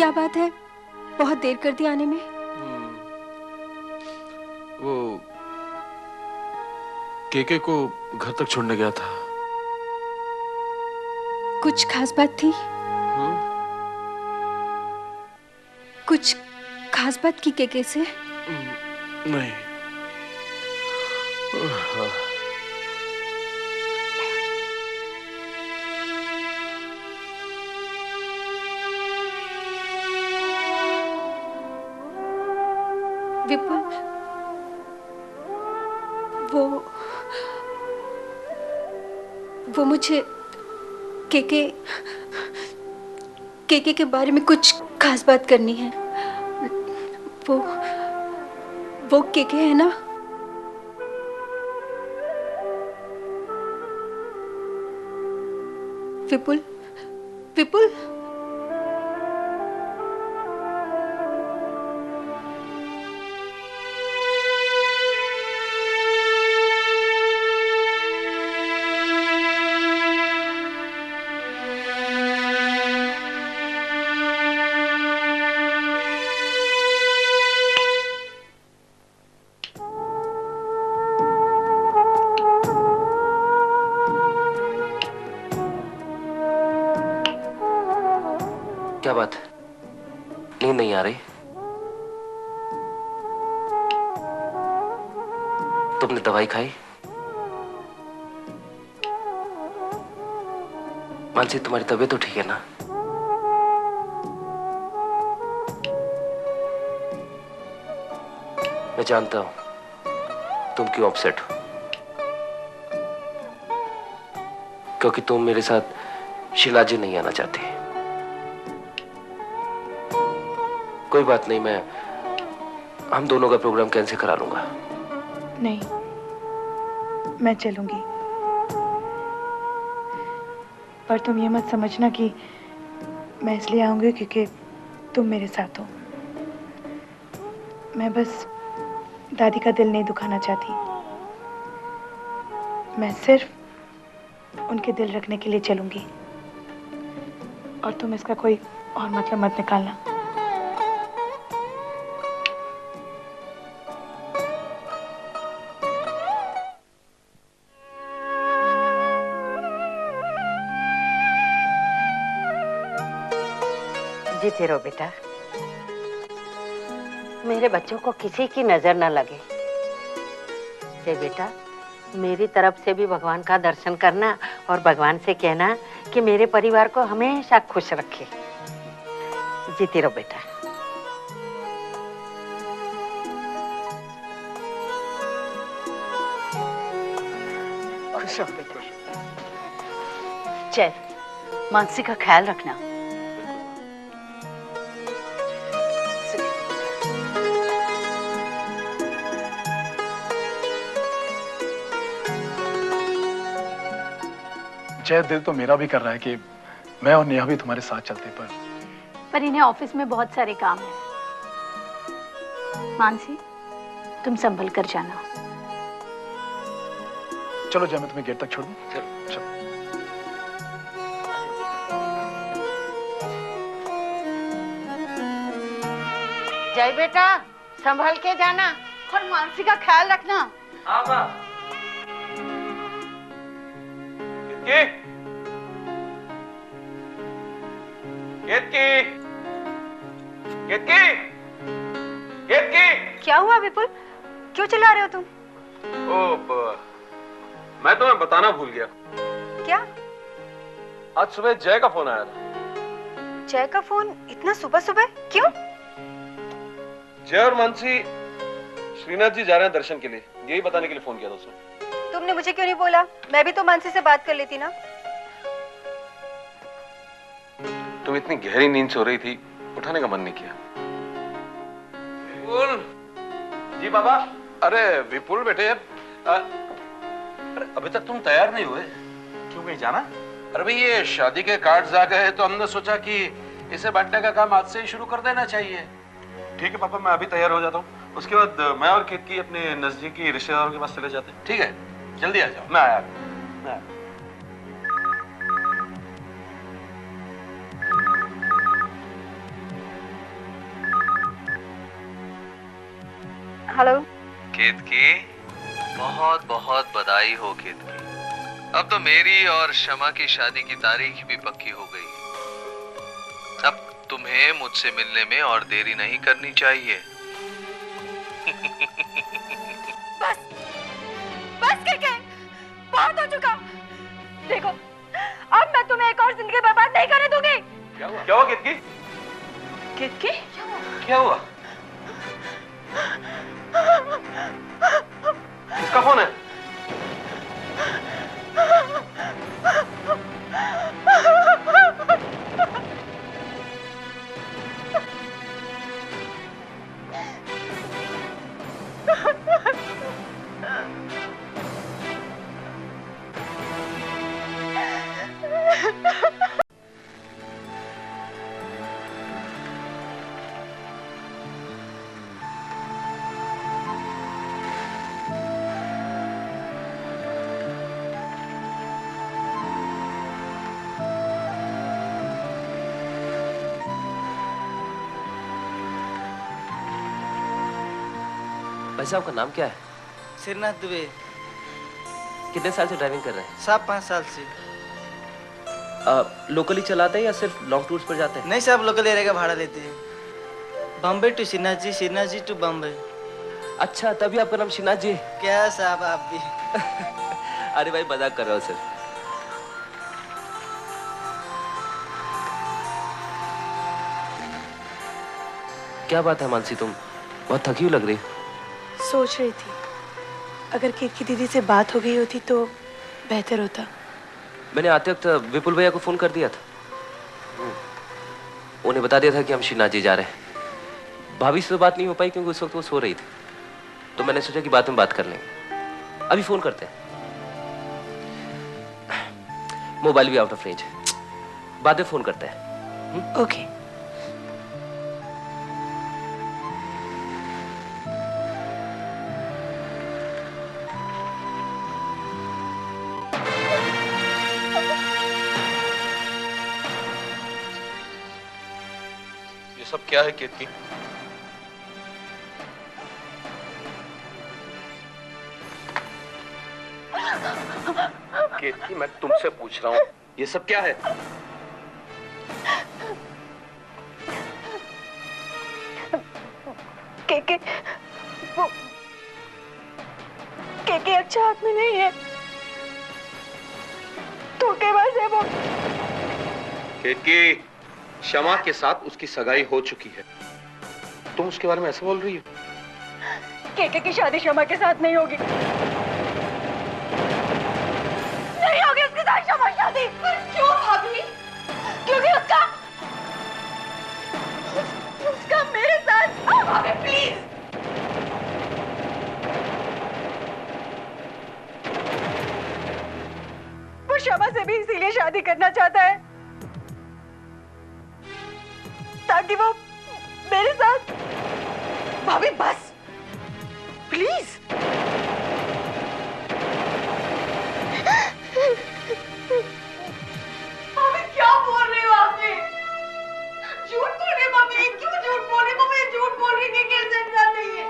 क्या बात है, बहुत देर कर दी आने में? वो केके को घर तक छोड़ने गया था। कुछ खास बात थी? कुछ खास बात की केके से? नहीं। विपुल, वो मुझे केके के बारे में कुछ खास बात करनी है। वो केके है ना? विपुल, विपुल, क्या बात, नींद नहीं आ रही? तुमने दवाई खाई? मानसी, तुम्हारी तबीयत तो ठीक है ना? मैं जानता हूं तुम क्यों अपसेट हो, क्योंकि तुम मेरे साथ शिलाजी नहीं आना चाहती। कोई बात नहीं, हम दोनों का प्रोग्राम कैंसिल करा लूंगा। नहीं, मैं चलूंगी, पर तुम ये मत समझना कि मैं इसलिए आऊंगी क्योंकि तुम मेरे साथ हो। मैं बस दादी का दिल नहीं दुखाना चाहती। मैं सिर्फ उनके दिल रखने के लिए चलूंगी, और तुम इसका कोई और मतलब मत निकालना। जीते रहो बेटा, मेरे बच्चों को किसी की नजर न लगे। जय बेटा, मेरी तरफ से भी भगवान का दर्शन करना और भगवान से कहना कि मेरे परिवार को हमेशा खुश रखे। जीते रहो बेटा। खुश रहो बेटा। जय, मानसी का ख्याल रखना। जय, दिल तो मेरा भी कर रहा है कि मैं और नेहा भी तुम्हारे साथ चलते, पर इन्हें ऑफिस में बहुत सारे काम हैं। मानसी, तुम संभल कर जाना। चलो जय, मैं तुम्हें गेट तक छोड़ दूं। चलो। जय बेटा, संभल के जाना और मानसी का ख्याल रखना। हाँ माँ। क्या हुआ विपुल, क्यों चिल्ला रहे हो तुम? मैं तुम्हें बताना भूल गया। क्या? आज सुबह जय का फोन आया था। जय का फोन इतना सुबह सुबह क्यों? जय और मानसी श्रीनाथ जी जा रहे हैं दर्शन के लिए, यही बताने के लिए फोन किया था उसने। तुमने मुझे क्यों नहीं बोला? मैं भी तो मानसी से बात कर लेती ना। तुम इतनी गहरी नींद से हो रही थी, उठाने का मन नहीं किया। विपुल जी बाबा। अरे विपुल बेटे, अरे अभी तक तुम तैयार नहीं हुए, क्यों कहीं जाना? अरे भाई, ये शादी के कार्ड्स आ गए तो हमने सोचा कि इसे बांटने का काम आज से ही शुरू कर देना चाहिए। ठीक है पापा, मैं अभी तैयार हो जाता हूँ, उसके बाद मैं और केतकी अपने नजदीकी रिश्तेदारों के पास चले जाते हैं। ठीक है, जल्दी आ जाओ। मैं आया। हेलो। केतकी, बहुत बहुत बधाई हो केतकी। अब तो मेरी और शमा की शादी की तारीख भी पक्की हो गई। अब तुम्हें मुझसे मिलने में और देरी नहीं करनी चाहिए। बस बस के बहुत हो चुका। देखो, अब मैं तुम्हें एक और जिंदगी बर्बाद नहीं करने दूंगी। क्या हुआ केतकी? केतकी? क्या हुआ? किसका फोन है? भाई साहब का नाम क्या है? श्रीनाथ दुबे। कितने साल से ड्राइविंग कर रहे हैं? 5 साल से। लोकली चलाते हैं या सिर्फ लॉन्ग टूर्स पर जाते हैं? नहीं साहब, लोकल एरिया का भाड़ा लेते हैं। Bombay to Shrinath ji to Bombay. अच्छा, तभी आपका नाम श्रीनाथ जी? क्या साहब आप भी। अरे भाई मजाक कर रहा हूँ सर। क्या बात है मानसी, तुम बहुत थकी हुई लग रही। सोच रही थी अगर केतकी दीदी से बात हो गई होती तो बेहतर होता। मैंने आते वक्त विपुल भैया को फोन कर दिया था। उन्हें बता दिया था कि हम श्रीनाथ जी जा रहे हैं। भाभी से तो बात नहीं हो पाई क्योंकि उस वक्त वो सो रही थी, तो मैंने सोचा कि बाद में बात कर लेंगे। अभी फोन करते हैं। मोबाइल भी आउट ऑफ रेंज, बाद में फोन करते हैं। ओके। ये सब क्या है केतकी? केतकी, मैं तुमसे पूछ रहा हूँ, ये सब क्या है? केके, वो केके अच्छा आदमी नहीं है, धोखेबाज है वो। केतकी, शमा के साथ उसकी सगाई हो चुकी है, तुम उसके बारे में ऐसे बोल रही हो? केके की शादी शमा के साथ नहीं होगी। नहीं होगी उसके साथ शमा शादी। क्यों भाभी? क्योंकि उसका मेरे साथ। भाभी प्लीज। वो शमा से भी इसीलिए शादी करना चाहता है ताकि वो मेरे साथ। भाभी बस प्लीज। मम्मी क्या बोल रही हो आपने? झूठ बोल रही मम्मी, क्यों झूठ बोल रही मम्मी? झूठ बोल रही कि कैसे इंसान नहीं है।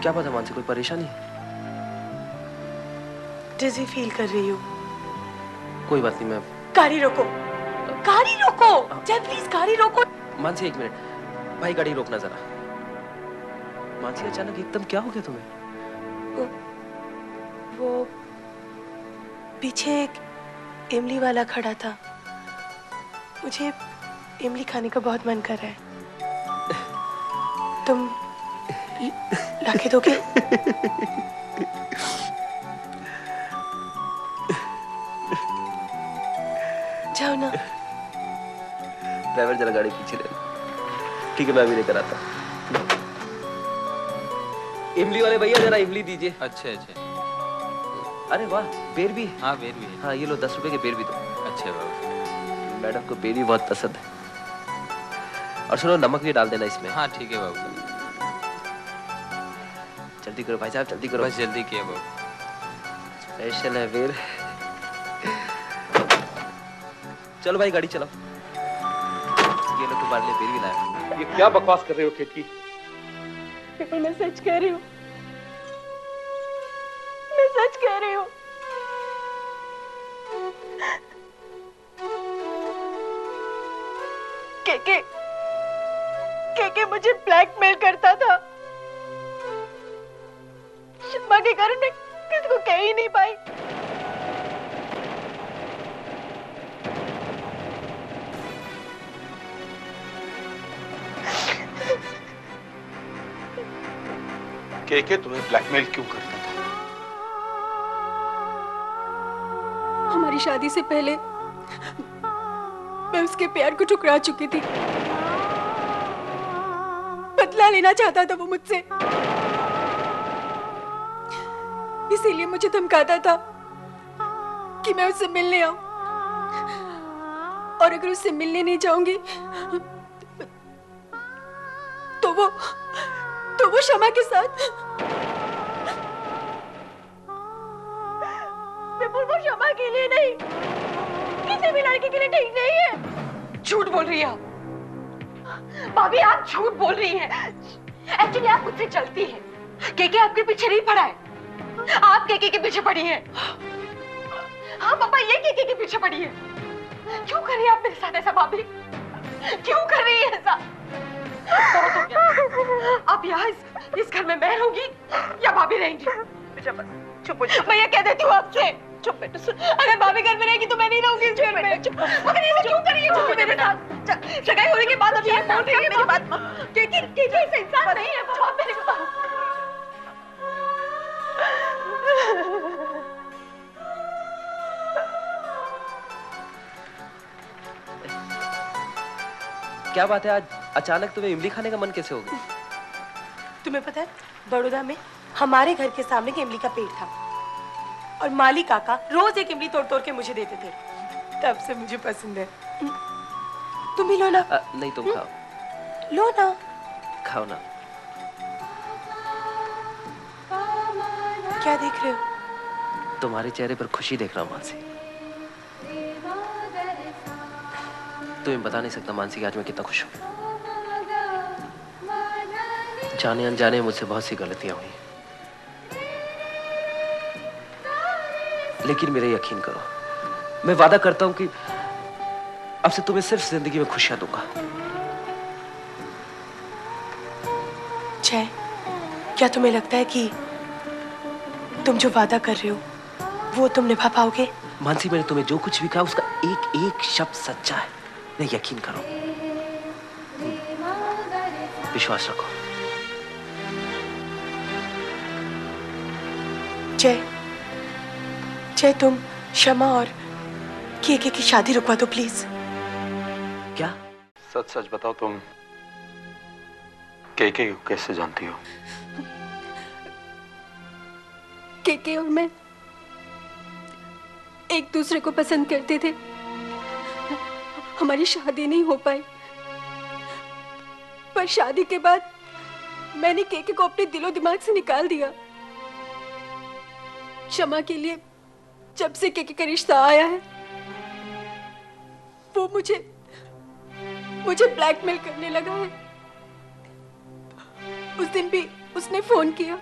क्या बात है मानसी, कोई परेशानी? डिजी फील कर रही हूँ। कोई बात नहीं, मैं। गाड़ी रोको, गाड़ी रोको, जय प्लीज गाड़ी रोको। मानसी 1 मिनट, भाई गाड़ी रोकना जरा। मानसी अचानक एकदम क्या हो गया तुम्हें? वो पीछे एक इमली वाला खड़ा था, मुझे इमली खाने का बहुत मन कर रहा है। तुम लाके दोगे? जाओ ना। ड्राइवर जरा गाड़ी पीछे ले लो। ठीक है, मैं अभी लेकर आता हूँ। इमली वाले भैया जरा इमली दीजिए। अच्छे अच्छे। अरे वाह, बेर भी? हाँ बेर भी है। हाँ ये लो, 10 रुपए के बेर भी दो। अच्छे बाबू। मैडम को बेर भी बहुत पसंद है। और सुनो, नमक भी डाल देना इसमें। हाँ ठीक है बाबू। जल्दी करो भाई साहब, जल्दी करो। बस जल्दी किया बाबू। स्पेशल है फिर। चलो भाई गाड़ी चलाओ। ये लो तुम्हारे लिए फिर भी लाया। ये क्या बकवास कर रहे हो केतकी? बिल्कुल मैं सच कह रही हूँ, मैं सच कह रही हूँ। के मुझे ब्लैकमेल करता था। शर्मा के कारण मैं किसी को कह ही नहीं पाई। के तुम्हें ब्लैकमेल क्यों करता था? हमारी शादी से पहले मैं उसके प्यार को ठुकरा चुकी थी। बदला लेना चाहता था वो मुझसे, इसीलिए मुझे धमकाता था कि मैं उससे मिलने आऊं, और अगर उससे मिलने नहीं जाऊंगी तो वो शमा के साथ, विपुल वो शमा के लिए नहीं, किसी भी लड़के के लिए ठीक नहीं है। झूठ बोल रही है आप भाभी, आप झूठ बोल रही हैं। एक्चुअली आप मुझसे चलती हैं, केके आपके पीछे नहीं पड़ा है, आप केके के पीछे पड़ी हैं। हाँ पापा, ये केके के पीछे पड़ी है। क्यों कर रही है आप मेरे साथ ऐसा भाभी? क्यों कर रही है ऐसा? बहुत हो गया। अब यहाँ इस घर में मैं रहूंगी या भाभी रहेंगी? चुप मैं ये कह देती हूँ आपसे। चुप बेटा, सुन, अगर भाभी घर में रहेगी तो मैं नहीं रहूंगी इस घर में। चुप, मगर ऐसा क्यों कर रही है चुप मेरे साथ? सगाई होने के बाद अब ये बोल रही है मेरी बात। केके ऐसा इंसान नहीं है पापा मेरे पास। क्या बात है, आज अचानक तुम्हें इमली खाने का मन कैसे हो गया? तुम्हें पता है, बड़ौदा में हमारे घर के सामने की इमली का पेड़ था, और माली काका रोज एक इमली तोड़ तोड़ के मुझे देते थे। तब से मुझे पसंद है। तुम भी लो ना। नहीं, तुम खाओ। लो ना। खाओ ना। क्या देख रहे हो? तुम्हारे चेहरे पर खुशी देख रहा हूँ मानसी। तुम्हें बता नहीं सकता मानसी, आज मैं कितना खुश हूँ। जाने अनजाने मुझसे बहुत सी गलतियां हुई, लेकिन मेरा यकीन करो, मैं वादा करता हूं कि अब से तुम्हें सिर्फ जिंदगी में खुशियां दूंगा। जय, क्या तुम्हें लगता है कि तुम जो वादा कर रहे हो वो तुम निभा पाओगे? मानसी, मैंने तुम्हें जो कुछ भी कहा उसका एक एक शब्द सच्चा है, मैं यकीन करो, विश्वास रखो। जय, तुम शमा और केके की शादी रुकवा दो प्लीज। क्या? सच सच बताओ, तुम केके को कैसे जानती हो? केके और मैं एक दूसरे को पसंद करते थे, हमारी शादी नहीं हो पाई, पर शादी के बाद मैंने केके को अपने दिलो दिमाग से निकाल दिया। शमा के लिए जब से केके का रिश्ता आया है, वो मुझे ब्लैकमेल करने लगा है। उस दिन भी उसने फोन किया।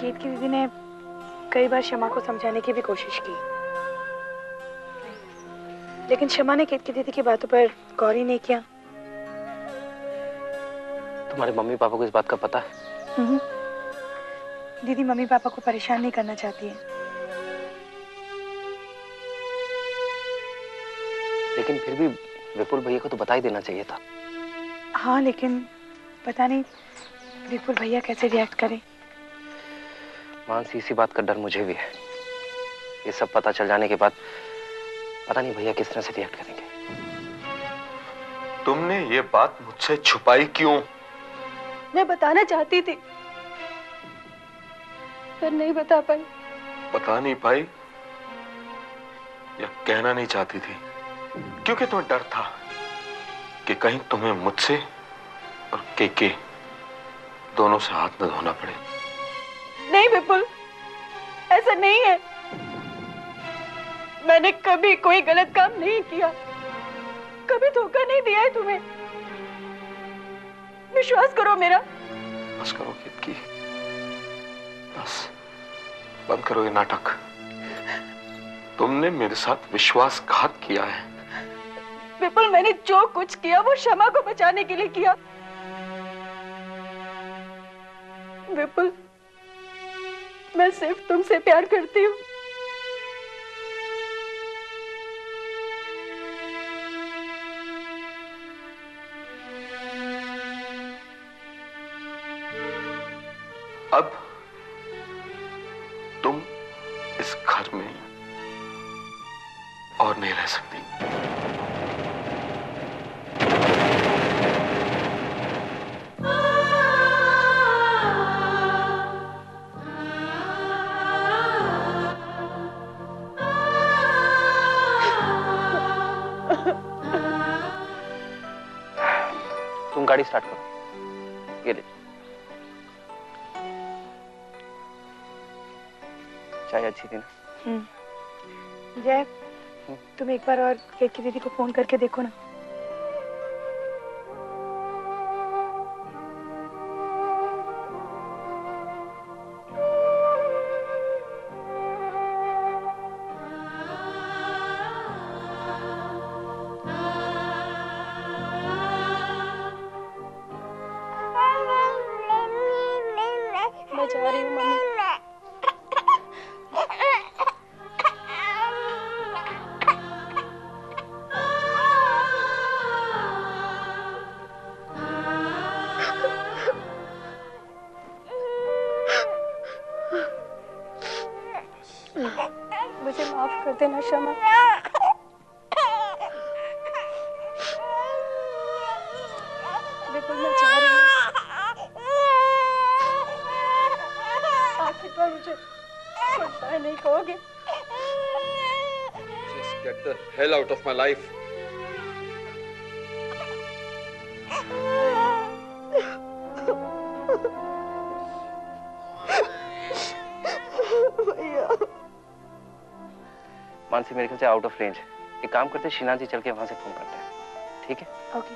केत की दीदी ने कई बार शमा को समझाने की भी कोशिश की, लेकिन शमा ने केत की दीदी की बातों पर गौर ही नहीं किया। तुम्हारे मम्मी पापा को इस बात का पता है? दीदी मम्मी पापा को परेशान नहीं करना चाहती है। लेकिन फिर भी विपुल भैया को तो बता ही देना चाहिए था। हाँ, लेकिन पता नहीं विपुल भैया कैसे रिएक्ट करे। मानसी, इसी बात का डर मुझे भी है। ये सब पता चल जाने के बाद पता नहीं भैया किस तरह से रिएक्ट करेंगे। तुमने ये बात मुझसे छुपाई क्यों? मैं बताना चाहती थी पर नहीं बता पाई। बता नहीं पाई या कहना नहीं चाहती थी? क्योंकि तुम्हें डर था कि कहीं तुम्हें मुझसे और केके दोनों से हाथ न धोना पड़े। नहीं विपुल, ऐसा नहीं है। मैंने कभी कोई गलत काम नहीं किया, कभी धोखा नहीं दिया है तुम्हें। विश्वास करो मेरा। बस करो की, बस बंद करो ये नाटक। तुमने मेरे साथ विश्वासघात किया है। विपुल, मैंने जो कुछ किया वो शमा को बचाने के लिए किया। विपुल, मैं सिर्फ तुमसे प्यार करती हूँ। अब तुम इस घर में और नहीं रह सकती। तुम गाड़ी स्टार्ट करो। ये ले चाय अच्छी थी ना? जय, तुम एक बार और केत की दीदी को फोन करके देखो ना। मैं जा रही हूँ मम्मी। मुझे माफ कर देना शमा। विपुल, मैं जा रही हूँ। आखिर बार मुझे गुड बाय नहीं कहोगे? Just get the hell out of my life. Mansi, मेरे ख्याल से आउट ऑफ रेंज। एक काम करते हैं, शीना जी चल के वहां से फोन करते हैं। ठीक है? ओके।